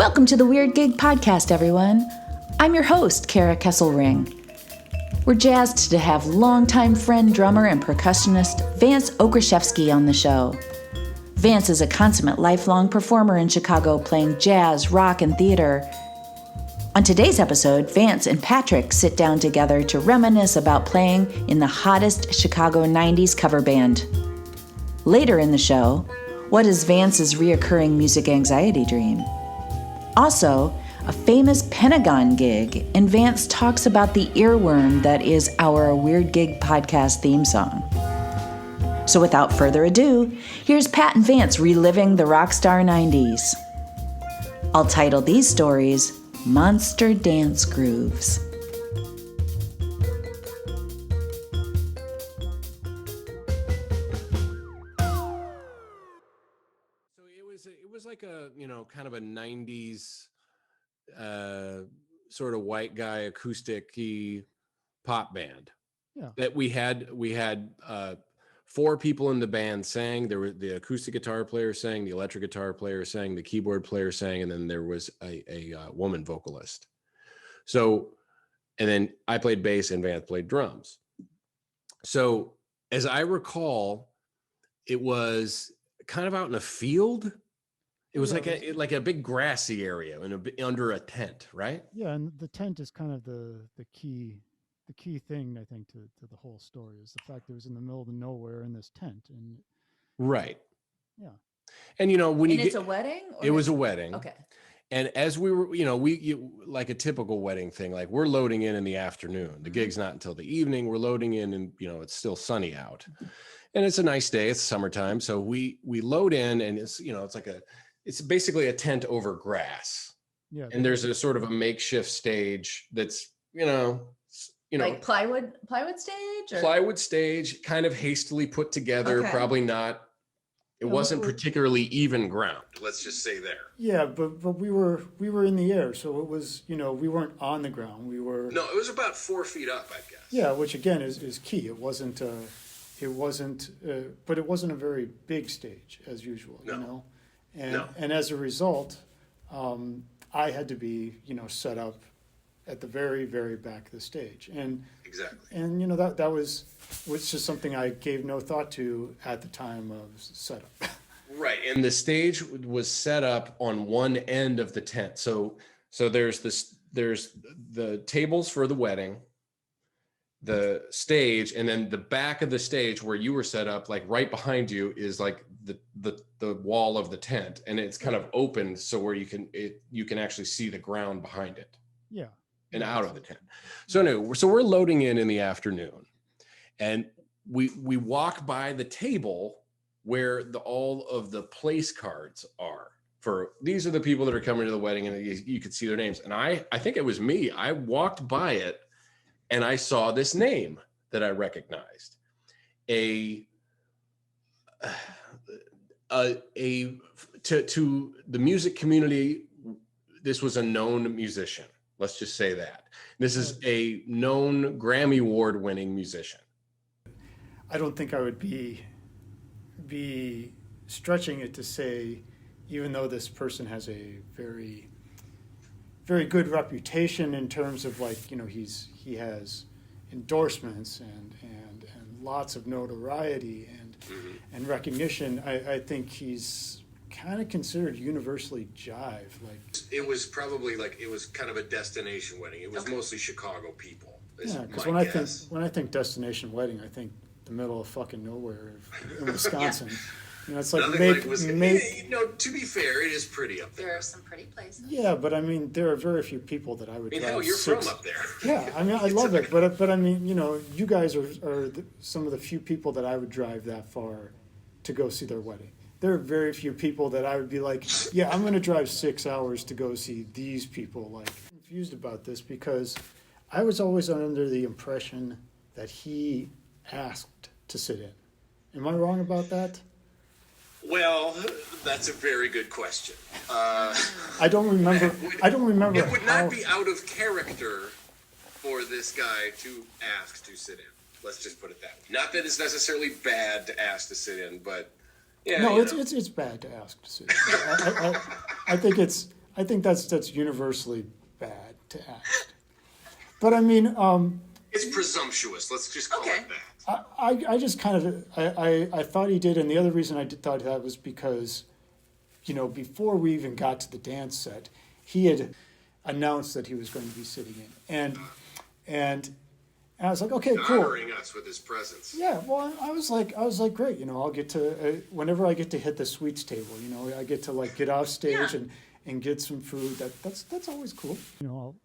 Welcome to the Weird Gig Podcast, everyone. I'm your host, Kara Kesselring. We're jazzed to have longtime friend, drummer, and percussionist Vance Okraszewski on the show. Vance is a consummate lifelong performer in Chicago, playing jazz, rock, and theater. On today's episode, Vance and Patrick sit down together to reminisce about playing in the hottest Chicago 90s cover band. Later in the show, what is Vance's reoccurring music anxiety dream? Also, a famous Pentagon gig, and Vance talks about the earworm that is our Weird Gig Podcast theme song. So without further ado, here's Pat and Vance reliving the rockstar 90s. I'll title these stories Monster Dance Grooves. It was like a, kind of a 90s sort of white guy acoustic-y pop band. Yeah. That we had four people in the band sang. There were the acoustic guitar player sang, the electric guitar player sang, the keyboard player sang, and then there was a woman vocalist. So, and then I played bass and Vance played drums. So as I recall, it was kind of out in a field. It was like a big grassy area and under a tent, right? Yeah, and the tent is kind of the key thing, I think, to the whole story, is the fact that it was in the middle of nowhere in this tent. And right. Yeah. And when it's a wedding? It was a wedding. Okay. And as we were, like a typical wedding thing, like we're loading in the afternoon. The gig's not until the evening. We're loading in and, it's still sunny out. And it's a nice day. It's summertime. So we load in and it's basically a tent over grass. Yeah. And there's a sort of a makeshift stage that's, like plywood stage? Or? Plywood stage, kind of hastily put together, okay. Probably not. It wasn't particularly even ground. Let's just say there. Yeah, but we were in the air, so it was, we weren't on the ground. We were. No, it was about 4 feet up, I guess. Yeah, which again is key. It wasn't, but it wasn't a very big stage as usual, No. And as a result, I had to be, set up at the very, very back of the stage. And exactly. And that was just something I gave no thought to at the time of setup. Right. And the stage was set up on one end of the tent. So there's the tables for the wedding, the stage, and then the back of the stage where you were set up, like right behind you is like the wall of the tent, and it's kind of open so where you can actually see the ground behind it. Yeah. And out of the tent. So anyway, so we're loading in the afternoon, and we walk by the table where all of the place cards are for these are the people that are coming to the wedding, and you could see their names. And I think it was me. I walked by it and I saw this name that I recognized. To the music community, this was a known musician. Let's just say that. This is a known Grammy Award-winning musician. I don't think I would be stretching it to say, even though this person has a very, very good reputation in terms of he has endorsements and lots of notoriety and recognition. I think he's kind of considered universally jive. It was probably it was kind of a destination wedding. It was mostly Chicago people. Yeah, because when I think destination wedding, I think the middle of fucking nowhere in Wisconsin. Yeah. It's like to be fair, it is pretty up there. There are some pretty places. Yeah, but I mean, there are very few people that I would. Hell, you're from up there. Yeah, I mean, I love it, but I mean, you guys are some of the few people that I would drive that far to go see their wedding. There are very few people that I would be like, yeah, I'm going to drive 6 hours to go see these people. I'm confused about this because I was always under the impression that he asked to sit in. Am I wrong about that? Well, that's a very good question. I don't remember. It would not be out of character for this guy to ask to sit in. Let's just put it that way. Not that it's necessarily bad to ask to sit in, but yeah. No, it's bad to ask to sit in. I think I think that's universally bad to ask. But I mean, it's presumptuous. Let's just call it that. I just kind of I thought he did, and the other reason I thought that was because, before we even got to the dance set, he had announced that he was going to be sitting in, and I was like, okay, cool. Honoring us with his presence. Yeah, well, I was like, great. I'll get to whenever I get to hit the sweets table. I get to like get off stage and get some food. That's always cool. I'll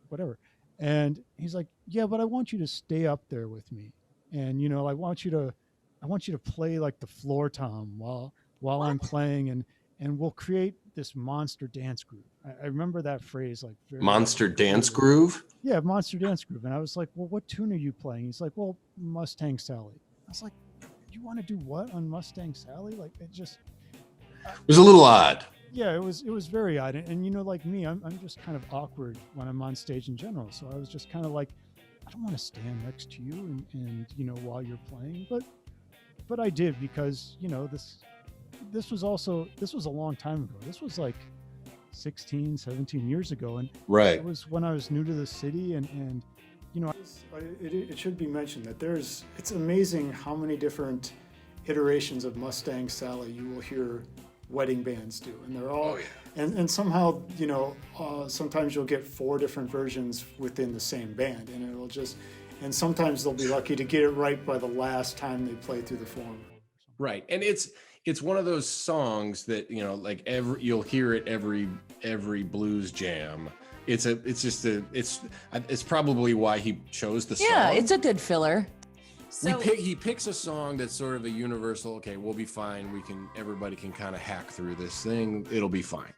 whatever. And he's like, yeah, but I want you to stay up there with me, and I want you to play like the floor tom while I'm playing, and we'll create this monster dance groove. I remember that phrase like monster dance groove. Yeah, monster dance groove. And I was like, well, what tune are you playing? He's like, well, Mustang Sally. I was like, you want to do what on Mustang Sally? Like it was a little odd. Yeah, it was very odd. And like me, I'm just kind of awkward when I'm on stage in general. So I was just kind of like, I don't want to stand next to you and while you're playing, but I did because this was a long time ago. This was like 16, 17 years ago, and right. It was when I was new to the city, and it should be mentioned that it's amazing how many different iterations of Mustang Sally you will hear wedding bands do, and they're all and somehow sometimes you'll get 4 different versions within the same band, and sometimes they'll be lucky to get it right by the last time they play through the form. Right, and it's one of those songs that you'll hear it every blues jam. It's probably why he chose the song. Yeah, it's a good filler. So he picks a song that's sort of a universal. Okay, we'll be fine. Everybody can kind of hack through this thing. It'll be fine.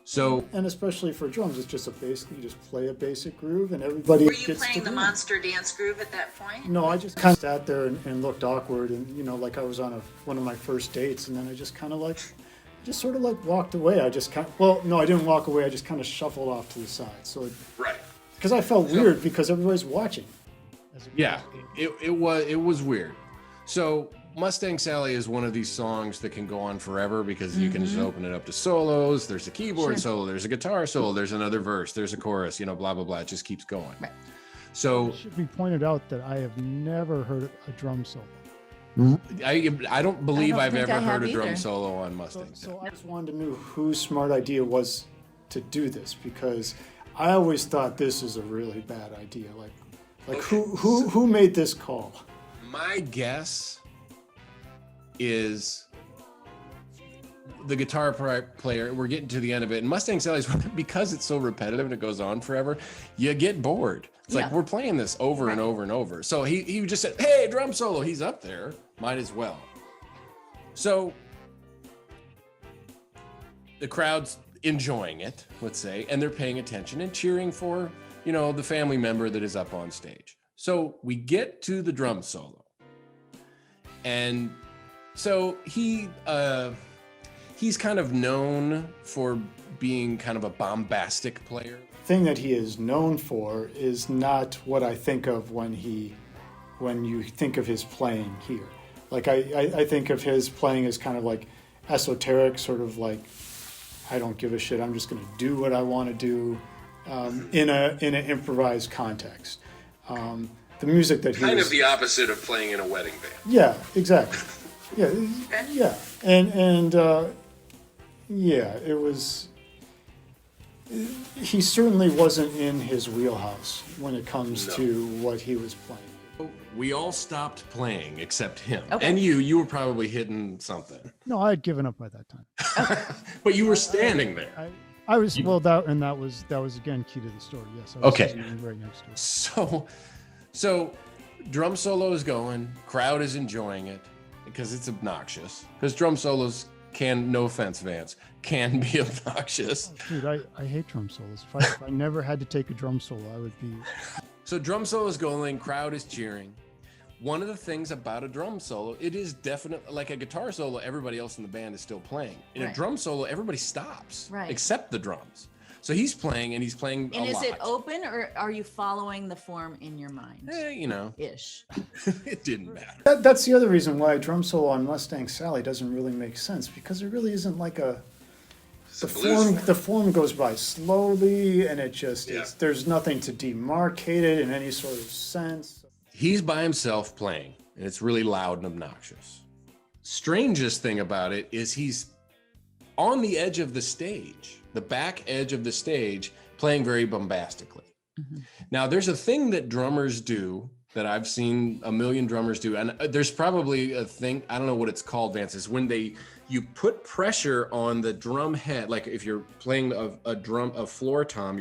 So, and especially for drums, it's just you just play a basic groove, and everybody. Were you playing the monster dance groove at that point? No, I just kind of sat there and looked awkward, and like I was on one of my first dates, and then I just kind of sort of walked away. I didn't walk away. I just kind of shuffled off to the side. So right, because I felt weird because everybody's watching. Yeah, it was weird. So Mustang Sally is one of these songs that can go on forever because you can just open it up to solos. There's a keyboard solo, there's a guitar solo, there's another verse, there's a chorus, blah, blah, blah. It just keeps going. Right. So it should be pointed out that I have never heard a drum solo. I don't believe I've ever heard a drum solo on Mustang. So I just wanted to know whose smart idea was to do this, because I always thought this is a really bad idea. Who made this call? My guess is the guitar player. We're getting to the end of it, and Mustang Sally's, because it's so repetitive and it goes on forever, you get bored. It's like we're playing this over and over and over. So he just said, hey, drum solo, he's up there, might as well. So the crowd's enjoying it, let's say, and they're paying attention and cheering for the family member that is up on stage. So we get to the drum solo, and so he's kind of known for being kind of a bombastic player. The thing that he is known for is not what I think of when you think of his playing here. Like I think of his playing as kind of like esoteric, sort of like, I don't give a shit, I'm just going to do what I want to do in an improvised context. The music that he kind of the opposite of playing in a wedding band. Yeah, exactly. Yeah, and it was. He certainly wasn't in his wheelhouse when it comes to what he was playing. We all stopped playing except him, and you were probably hitting something. No, I had given up by that time. But you were standing there. I was that was again key to the story. Yes. I was right next to it. So, drum solo is going. Crowd is enjoying it because it's obnoxious. Because drum solos no offense, Vance, can be obnoxious. Oh, dude, I hate drum solos. If I never had to take a drum solo, I would be. So drum solo is going. Crowd is cheering. One of the things about a drum solo, it is definitely like a guitar solo. Everybody else in the band is still playing. In a drum solo, everybody stops, except the drums. So he's playing, and he's playing a lot. And is it open, or are you following the form in your mind? Ish. It didn't matter. That's the other reason why a drum solo on Mustang Sally doesn't really make sense, because there really isn't like a the form goes by slowly, and it just is, there's nothing to demarcate it in any sort of sense. He's by himself playing, and it's really loud and obnoxious. Strangest thing about it is he's on the edge of the stage, the back edge of the stage, playing very bombastically. Mm-hmm. Now, there's a thing that drummers do that I've seen a million drummers do, and there's probably a thing, I don't know what it's called, Vance, is when you put pressure on the drum head, like if you're playing a floor tom,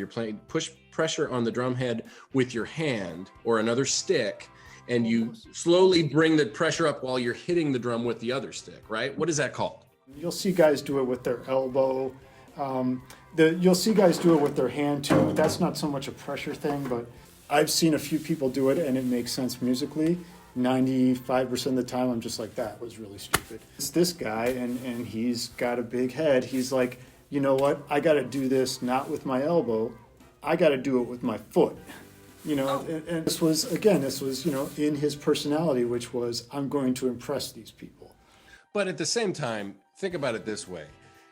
push pressure on the drum head with your hand or another stick, and you slowly bring the pressure up while you're hitting the drum with the other stick, right? What is that called? You'll see guys do it with their elbow. You'll see guys do it with their hand too. That's not so much a pressure thing, but I've seen a few people do it and it makes sense musically. 95% of the time, I'm just like, that was really stupid. It's this guy, and he's got a big head. He's like, you know what? I got to do this not with my elbow. I got to do it with my foot. You know, and this was, you know, in his personality, which was, I'm going to impress these people. But at the same time, think about it this way.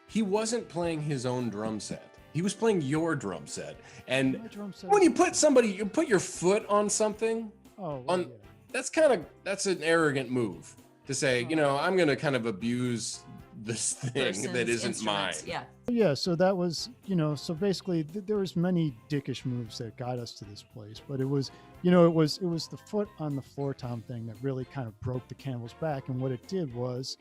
He wasn't playing his own drum set. He was playing your drum set. And when you put your foot on something, that's an arrogant move to say, you know, I'm going to kind of abuse this thing that isn't mine. Yeah. So that was, you know, so basically there was many dickish moves that got us to this place, but it was, you know, it was the foot on the floor tom thing that really kind of broke the camel's back. And what it did was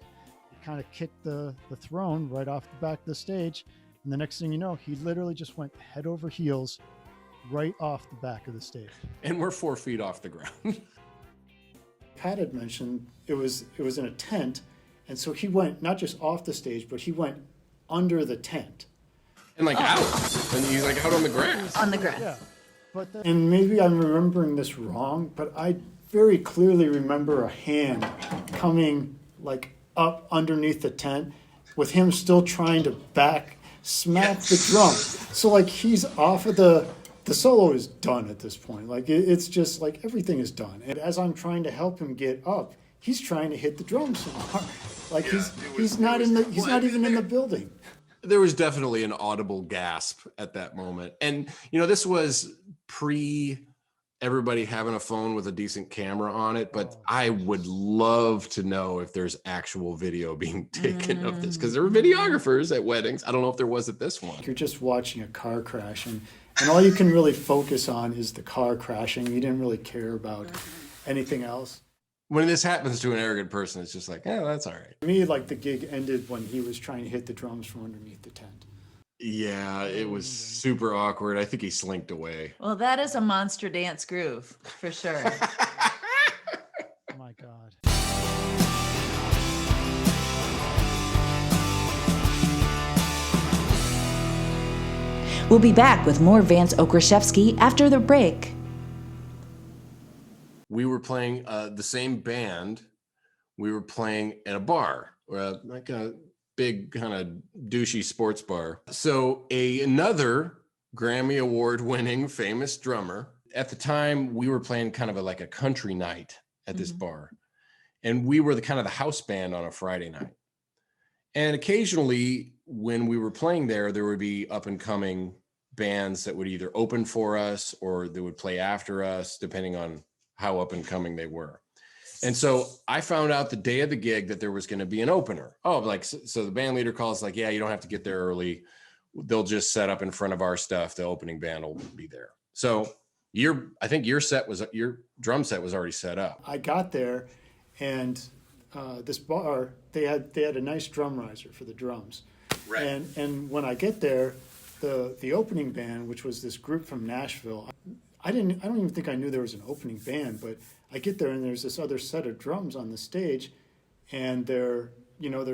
it kind of kicked the throne right off the back of the stage. And the next thing you know, he literally just went head over heels right off the back of the stage. And we're 4 feet off the ground. Pat had mentioned it was in a tent, and so he went not just off the stage, but he went under the tent. And like out. And he's like out on the grass. On the grass. Yeah. And maybe I'm remembering this wrong, but I very clearly remember a hand coming like up underneath the tent with him still trying to smack the drum. So like he's off of the solo is done at this point. Like it's just like everything is done. And as I'm trying to help him get up, he's trying to hit the drums so hard. Like he's not even in the building. There was definitely an audible gasp at that moment. And you know, this was pre everybody having a phone with a decent camera on it, but I would love to know if there's actual video being taken of this, because there were videographers at weddings. I don't know if there was at this one. You're just watching a car crash, and all you can really focus on is the car crashing. You didn't really care about anything else. When this happens to an arrogant person, it's just like, yeah, that's all right. For me, like the gig ended when he was trying to hit the drums from underneath the tent. Yeah, it was super awkward. I think he slinked away. Well, that is a monster dance groove for sure. Oh my God. We'll be back with more Vance Okraszewski after the break. We were playing the same band. We were playing at a bar, like a big kind of douchey sports bar. So another Grammy Award winning famous drummer. At the time, we were playing kind of like a country night at this bar. And we were the kind of the house band on a Friday night. And occasionally when we were playing there would be up and coming bands that would either open for us or they would play after us, depending on how up and coming they were. And so I found out the day of the gig that there was going to be an opener. So the band leader calls like, yeah, you don't have to get there early. They'll just set up in front of our stuff. The opening band will be there. So I think your drum set was already set up. I got there and this bar, they had a nice drum riser for the drums. Right. And when I get there, the opening band, which was this group from Nashville, I don't even think I knew there was an opening band, but I get there and there's this other set of drums on the stage, and they're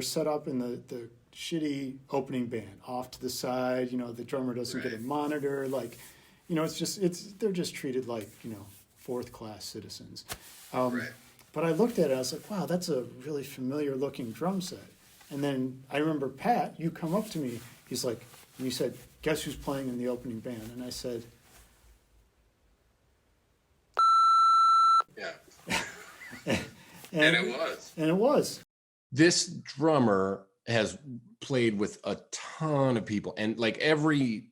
set up in the shitty opening band off to the side. You know, the drummer doesn't get a monitor. Like, you know, they're just treated like, you know, fourth class citizens. But I looked at it, I was like, wow, that's a really familiar looking drum set. And then I remember Pat, you come up to me, he's like, and you said, guess who's playing in the opening band? And I said, yeah. And it was. And it was. This drummer has played with a ton of people, and like every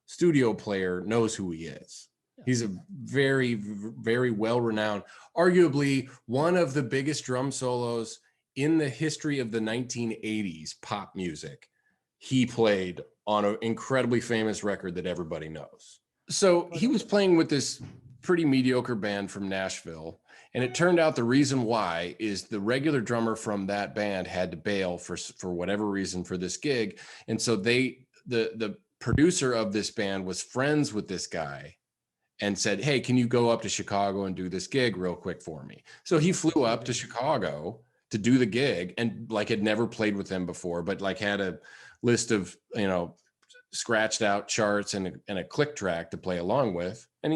studio player knows who he is. He's a very, very well-renowned, arguably one of the biggest drum solos in the history of the 1980s pop music. He played on an incredibly famous record that everybody knows. So he was playing with this pretty mediocre band from Nashville. And it turned out the reason why is the regular drummer from that band had to bail for whatever reason for this gig. And so the producer of this band was friends with this guy and said, hey, can you go up to Chicago and do this gig real quick for me? So he flew up to Chicago to do the gig, and like had never played with them before, but like had a list of, scratched out charts and a click track to play along with. And,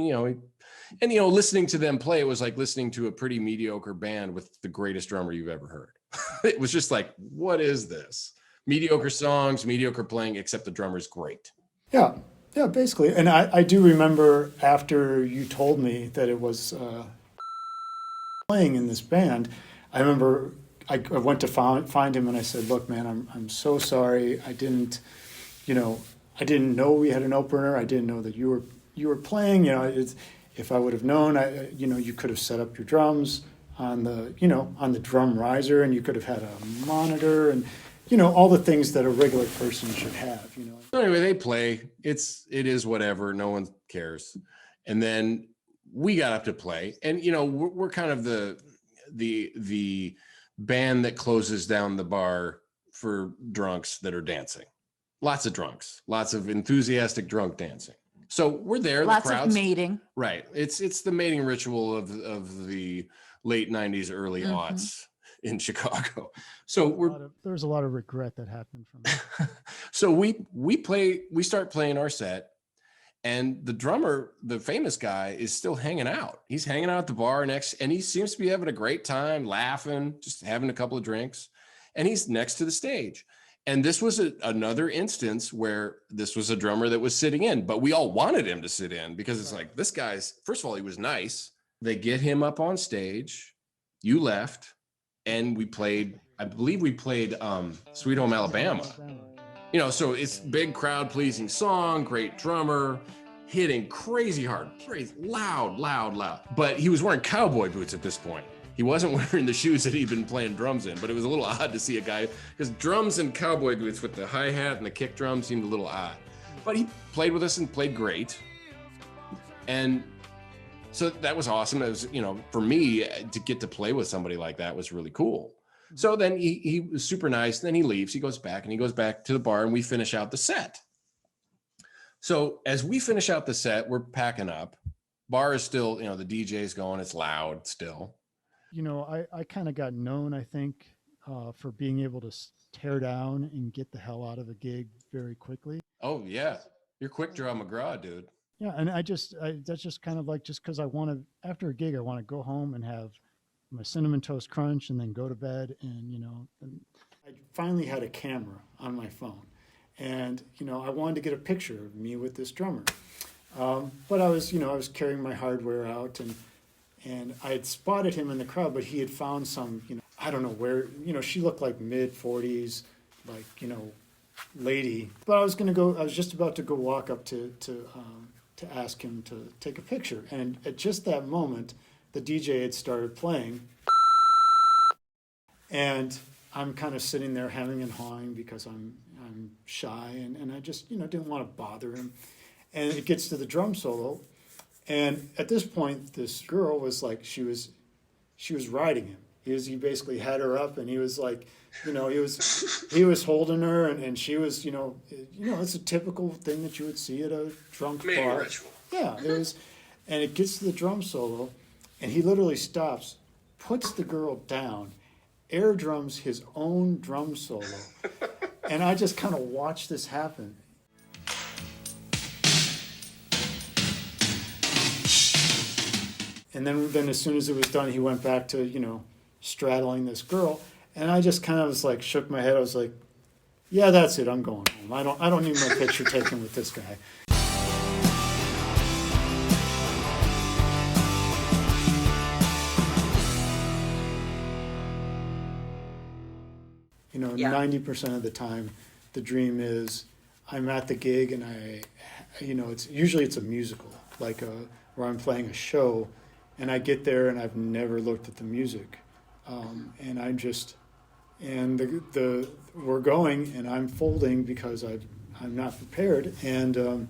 listening to them play, it was like listening to a pretty mediocre band with the greatest drummer you've ever heard. It was just like, what is this? Mediocre songs, mediocre playing, except the drummer's great. Yeah, basically. And I do remember after you told me that it was playing in this band, I remember I went to find him and I said, look, man, I'm so sorry. I didn't know we had an opener. I didn't know that you were playing. If I would have known, you could have set up your drums on the drum riser, and you could have had a monitor and all the things that a regular person should have. Anyway, they play. It is whatever. No one cares. And then we got up to play, and we're kind of the band that closes down the bar for drunks that are dancing. Lots of drunks, lots of enthusiastic drunk dancing. So we're there. Lots the crowd's, of mating. Right. It's the mating ritual of the late 90s, early aughts in Chicago. So there's a lot of regret that happened from that. So we start playing our set, and the drummer, the famous guy, is still hanging out. He's hanging out at the bar next, and he seems to be having a great time, laughing, just having a couple of drinks, and he's next to the stage. And this was another instance where this was a drummer that was sitting in, but we all wanted him to sit in because it's like, this guy's, first of all, he was nice. They get him up on stage. You left, and we played, I believe we played Sweet Home Alabama. So it's big crowd pleasing song, great drummer, hitting crazy hard, crazy, loud. But he was wearing cowboy boots at this point. He wasn't wearing the shoes that he'd been playing drums in, but it was a little odd to see a guy, because drums and cowboy boots with the hi-hat and the kick drum seemed a little odd. But he played with us and played great. And so that was awesome. It was, for me to get to play with somebody like that was really cool. So then he was super nice. Then he leaves, he goes back to the bar, and we finish out the set. So as we finish out the set, we're packing up. Bar is still, the DJ's going, it's loud still. I kind of got known, I think, for being able to tear down and get the hell out of a gig very quickly. Oh yeah. You're quick draw McGraw, dude. Yeah. And that's just kind of like, just because after a gig, I want to go home and have my Cinnamon Toast Crunch and then go to bed. And, I finally had a camera on my phone, and, I wanted to get a picture of me with this drummer. But I was carrying my hardware out, and I had spotted him in the crowd, but he had found some, I don't know where, she looked like mid-40s, like, lady. But I was just about to go walk up to ask him to take a picture. And at just that moment, the DJ had started playing. And I'm kind of sitting there hemming and hawing because I'm shy, and I just, didn't want to bother him. And it gets to the drum solo. And at this point, this girl was like, she was riding him. He basically had her up, and he was like, he was holding her, and she was, it's a typical thing that you would see at a drunk bar. Ritual. Yeah, it was, and it gets to the drum solo, and he literally stops, puts the girl down, air drums his own drum solo, and I just kind of watched this happen. And then as soon as it was done, he went back to, straddling this girl. And I just kind of was like, shook my head. I was like, yeah, that's it. I'm going home. I don't need my picture taken with this guy. Yeah. 90% of the time, the dream is I'm at the gig and it's usually it's a musical, like where I'm playing a show, and I get there and I've never looked at the music, and I'm just, and we're going and I'm folding because I'm not prepared, and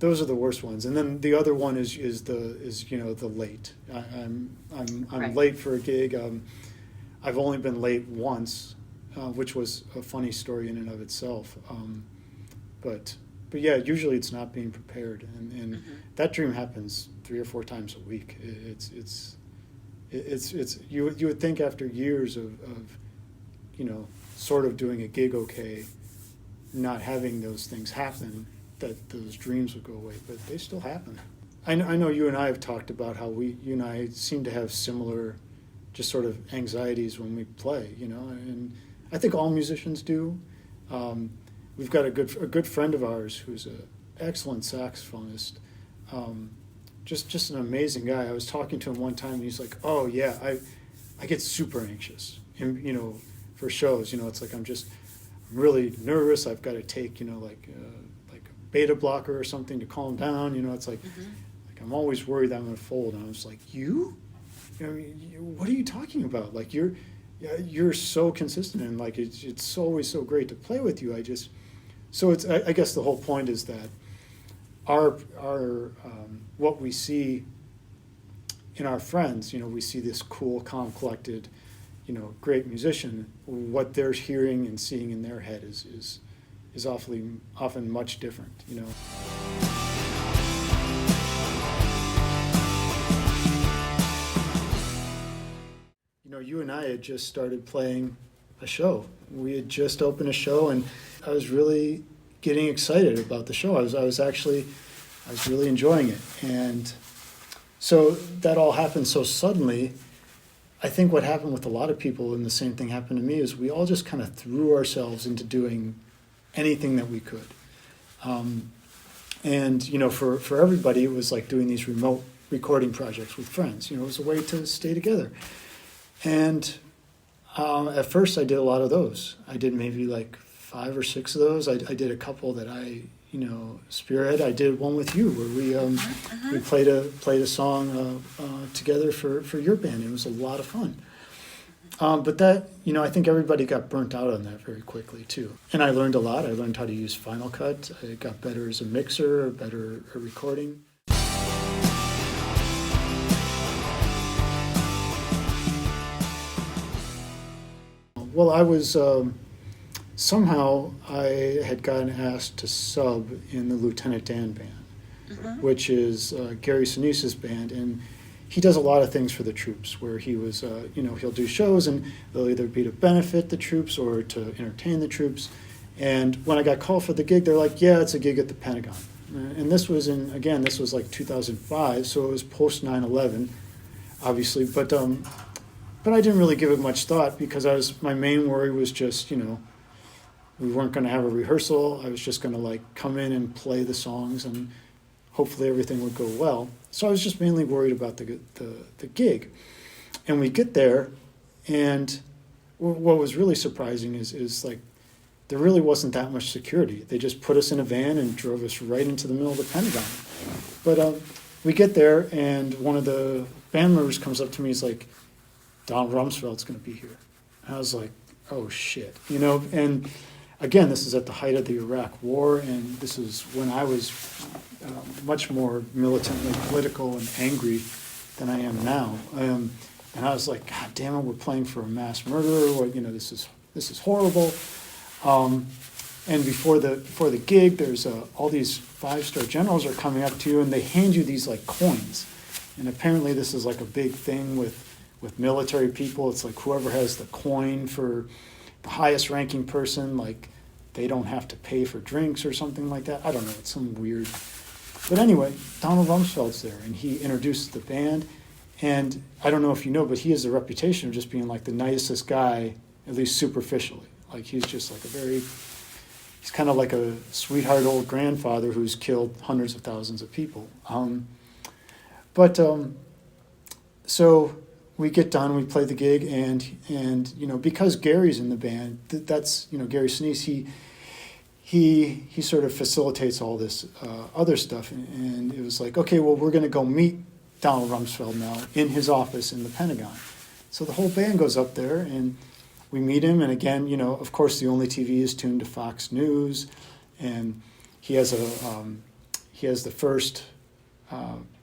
those are the worst ones. And then the other one is the late. I'm Right. late for a gig. I've only been late once, which was a funny story in and of itself. But yeah, usually it's not being prepared, and that dream happens 3 or 4 times a week. It's you would think after years of sort of doing a gig okay, not having those things happen, that those dreams would go away, but they still happen. I know you and I have talked about how you and I seem to have similar just sort of anxieties when we play, and I think all musicians do. We've got a good friend of ours who's an excellent saxophonist, just an amazing guy. I was talking to him one time, and he's like, "Oh yeah, I get super anxious, and for shows, it's like I'm really nervous. I've got to take like a beta blocker or something to calm down. It's like I'm always worried that I'm going to fold." And I was like, "You? What are you talking about? Like you're so consistent, and like it's always so great to play with you. So it's I guess the whole point is that our what we see in our friends, we see this cool, calm, collected, great musician. What they're hearing and seeing in their head is often much different. You and I had just started playing a show. We had just opened a show, and I was really getting excited about the show. I was really enjoying it. And so that all happened so suddenly. I think what happened with a lot of people, and the same thing happened to me, is we all just kind of threw ourselves into doing anything that we could. And for everybody, it was like doing these remote recording projects with friends. It was a way to stay together. And at first I did a lot of those. I did maybe like 5 or 6 of those. I did a couple that I spearhead. I did one with you where we played a song together for your band. It was a lot of fun. But that, I think everybody got burnt out on that very quickly too. And I learned a lot. I learned how to use Final Cut. I got better as a mixer, better at recording. Well, I was, somehow I had gotten asked to sub in the Lieutenant Dan band, which is Gary Sinise's band, and he does a lot of things for the troops, where he was, he'll do shows, and they'll either be to benefit the troops or to entertain the troops. And when I got called for the gig, they're like, "Yeah, it's a gig at the Pentagon." And this was this was like 2005, so it was post 9/11, obviously, but I didn't really give it much thought because my main worry was just, we weren't going to have a rehearsal. I was just going to like come in and play the songs, and hopefully everything would go well. So I was just mainly worried about the gig. And we get there, and what was really surprising is like there really wasn't that much security. They just put us in a van and drove us right into the middle of the Pentagon. But we get there, and one of the band members comes up to me. He's like, "Donald Rumsfeld's going to be here." And I was like, "Oh shit," And again, this is at the height of the Iraq War, and this is when I was much more militantly political and angry than I am now. And I was like, "God damn it, we're playing for a mass murderer. Or, this is horrible." And before the gig, there's all these 5-star generals are coming up to you, and they hand you these like coins. And apparently, this is like a big thing with military people. It's like whoever has the coin for the highest ranking person, like they don't have to pay for drinks or something like that. I don't know. It's some weird. But anyway, Donald Rumsfeld's there, and he introduces the band. And I don't know if you know, but he has a reputation of just being like the nicest guy, at least superficially. Like he's just like he's kind of like a sweetheart old grandfather who's killed hundreds of thousands of people. So we get done, we play the gig, and because Gary's in the band, that's Gary Sinise, he sort of facilitates all this other stuff, and it was like, okay, well, we're going to go meet Donald Rumsfeld now in his office in the Pentagon. So the whole band goes up there, and we meet him, and again, of course, the only TV is tuned to Fox News, and he has the first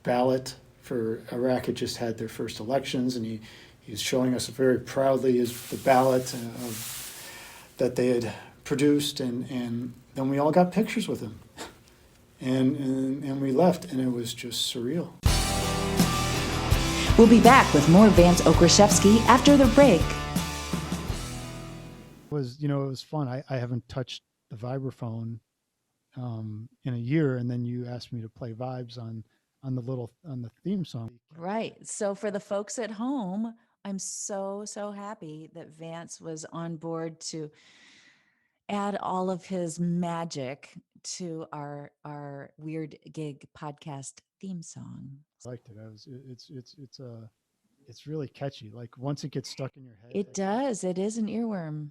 ballot for Iraq. Had just had their first elections, and he's showing us very proudly the ballot that they had produced, and then we all got pictures with him, and we left, and it was just surreal. We'll be back with more Vance Okraszewski after the break. It was fun. I haven't touched the vibraphone in a year, and then you asked me to play vibes on the theme song. Right. So for the folks at home, I'm so happy that Vance was on board to add all of his magic to our Weird Gig podcast theme song. I liked it. It's really catchy. Like once it gets stuck in your head. It does. It is an earworm.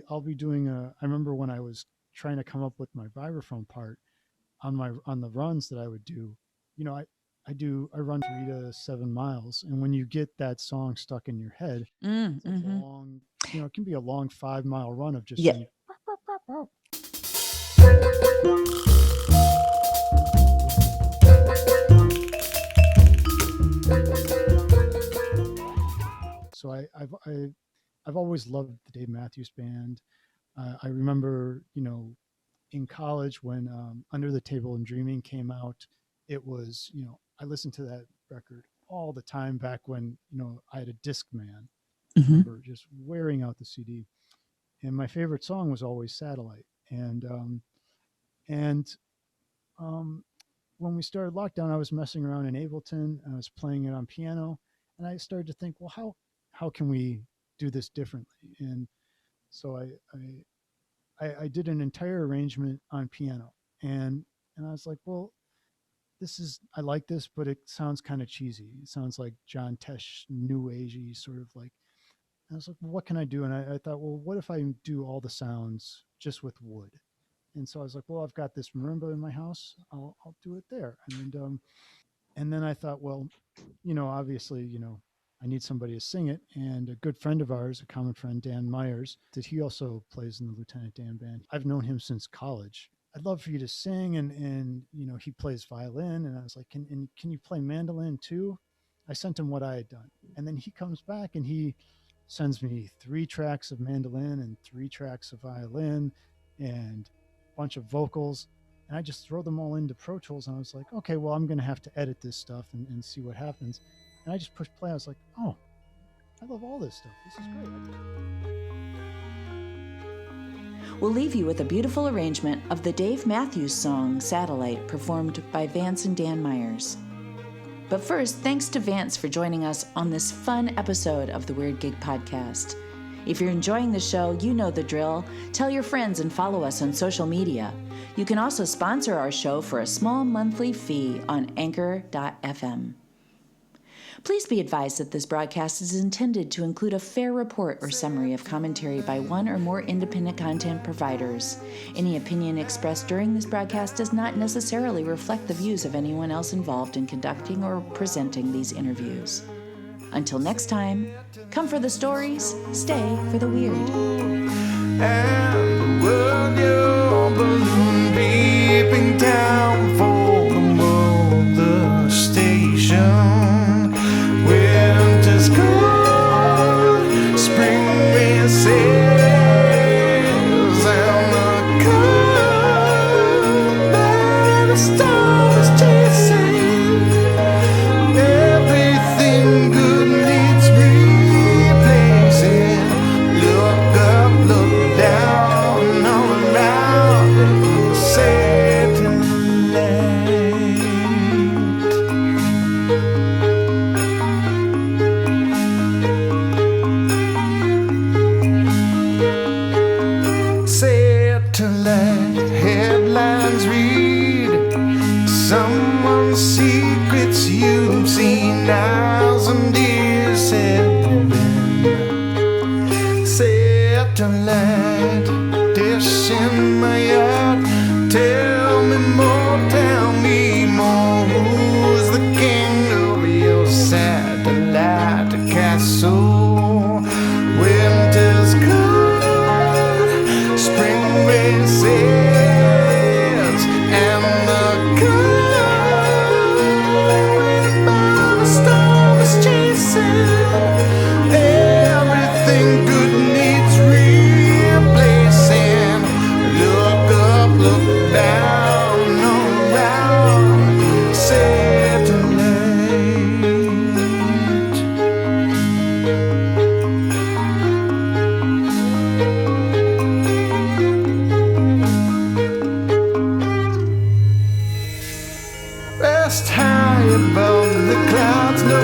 I'll be doing I remember when I was trying to come up with my vibraphone part on the runs that I would do, I run 3 to 7 miles, and when you get that song stuck in your head, it's a long, it can be a long 5 mile run of just saying, So I've always loved the Dave Matthews Band. I remember, in college when Under the Table and Dreaming came out, it was, I listened to that record all the time back when, I had a Discman. I remember just wearing out the CD. And my favorite song was always Satellite. And when we started lockdown, I was messing around in Ableton. I was playing it on piano, and I started to think, well, how can we do this differently? And so I did an entire arrangement on piano, and I was like, well, I like this, but it sounds kind of cheesy. It sounds like John Tesh, new agey sort of like. And I was like, well, what can I do? And I thought, well, what if I do all the sounds just with wood? And so I was like, well, I've got this marimba in my house. I'll do it there. And then I thought, well, obviously, I need somebody to sing it. And a good friend of ours, a common friend, Dan Myers, that he also plays in the Lieutenant Dan band. I've known him since college. I'd love for you to sing. And he plays violin. And I was like, can you play mandolin too? I sent him what I had done. And then he comes back and he sends me 3 tracks of mandolin and 3 tracks of violin and a bunch of vocals. And I just throw them all into Pro Tools. And I was like, okay, well, I'm going to have to edit this stuff and see what happens. And I just pushed play. I was like, oh, I love all this stuff. This is great. We'll leave you with a beautiful arrangement of the Dave Matthews song Satellite, performed by Vance and Dan Myers. But first, thanks to Vance for joining us on this fun episode of the Weird Gig Podcast. If you're enjoying the show, you know the drill. Tell your friends and follow us on social media. You can also sponsor our show for a small monthly fee on anchor.fm. Please be advised that this broadcast is intended to include a fair report or summary of commentary by one or more independent content providers. Any opinion expressed during this broadcast does not necessarily reflect the views of anyone else involved in conducting or presenting these interviews. Until next time, come for the stories, stay for the weird. And the world, your balloon beeping down for the station. Winter's gone, spring reminisces, and the cold by the stars chasing. Everything good needs replacing. Look up, look down, all around, satellite. Satellite headlines read, me more, tell me more. Who's the king of your satellite castle? Winter's cold, spring races, and the cold by the storm is chasing. Everything good needs replacing. Look up, look down, around, satellite. Rest high above the clouds, no